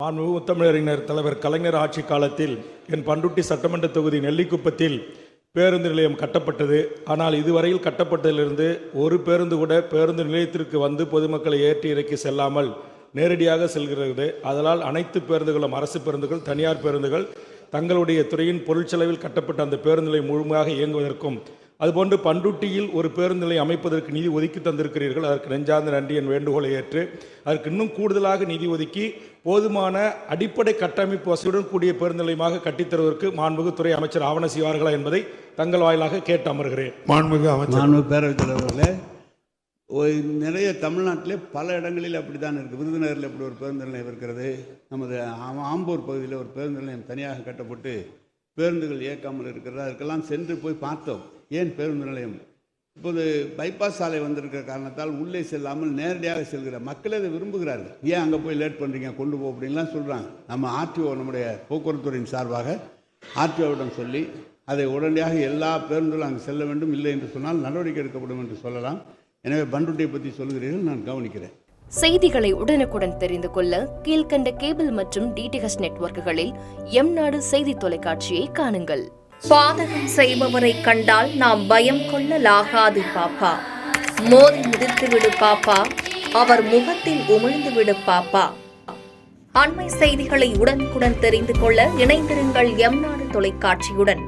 மாண்புமிகு முத்தமிழறிஞர் தலைவர் கலைஞர் ஆட்சி காலத்தில் என் பண்ருட்டி சட்டமன்ற தொகுதி நெல்லிக்குப்பத்தில் பேருந்து நிலையம் கட்டப்பட்டது. ஆனால் இதுவரையில் கட்டப்பட்டதிலிருந்து ஒரு பேருந்து கூட பேருந்து நிலையத்திற்கு வந்து பொதுமக்களை ஏற்றி இறக்கி செல்லாமல் நேரடியாக செல்கிறது. அதனால் அனைத்து பேருந்துகளும் அரசு பேருந்துகள், தனியார் பேருந்துகள் தங்களுடைய துறையின் பொருட்செலவில் கட்டப்பட்ட அந்த பேருந்து நிலையம் முழுமையாக இயங்குவதற்கும், அதுபோன்று பண்ருட்டியில் ஒரு பேருந்து நிலையம் அமைப்பதற்கு நிதி ஒதுக்கி தந்திருக்கிறீர்கள். அதற்கு நெஞ்சார்ந்த நன்றி. என் வேண்டுகோளை ஏற்று அதற்கு இன்னும் கூடுதலாக நிதி ஒதுக்கி போதுமான அடிப்படை கட்டமைப்பு வசதியுடன் கூடிய பேருந்து நிலையமாக கட்டித்தருவதற்கு மாண்புமிகு துறை அமைச்சர் ஆவண செய்வார்களா என்பதை தங்கள் வாயிலாக கேட்டு அமர்கிறேன். மாண்புமிகு பேரவைத் தலைவர்களே, நிறைய தமிழ்நாட்டிலே பல இடங்களில் அப்படி தான் இருக்குது. விருதுநகரில் இப்படி ஒரு பேருந்து நிலையம் இருக்கிறது. நமது ஆம்பூர் பகுதியில் ஒரு பேருந்து நிலையம் தனியாக கட்டப்பட்டு பேருந்துகள் இயக்காமல் இருக்கிறது. அதற்கெல்லாம் சென்று போய் பார்த்தோம். ஏன் பேருந்து நிலையம் இப்போது பைபாஸ் சாலை வந்திருக்கிற காரணத்தால் உள்ளே செல்லாமல் நேரடியாக செல்கிற மக்கள் அதை விரும்புகிறார்கள். ஏன் அங்கே போய் லேட் பண்ணுறீங்க, கொண்டு போ அப்படின்லாம் சொல்கிறாங்க. நம்ம ஆர்டிஓ, நம்முடைய போக்குவரத்துறையின் சார்பாக ஆர்டிஓவிடம் சொல்லி அதை உடனடியாக எல்லா பேருந்துகளும் அங்கு செல்ல வேண்டும். இல்லை என்று சொன்னால் நடவடிக்கை எடுக்கப்படும் என்று சொல்லலாம். எனவே பண்ருட்டியை பற்றி சொல்கிறீர்கள், நான் கவனிக்கிறேன். செய்திகளை உடனுக்குடன் தெரிந்து கொள்ள கீழ்கண்ட கேபிள் மற்றும் டிடிஹெச் நெட்வொர்க்குகளில் எம்நாடு செய்தி தொலைக்காட்சியை காணுங்கள். பாதகம் செய்பவரை கண்டால் நாம் பயம் கொள்ளலாகாது பாப்பா. மோதி மிதித்து விடு பாப்பா, அவர் முகத்தில் உமிழ்ந்து விடு பாப்பா. அண்மை செய்திகளை உடனுக்குடன் தெரிந்து கொள்ள இணைந்திருங்கள் எம்நாடு தொலைக்காட்சியுடன்.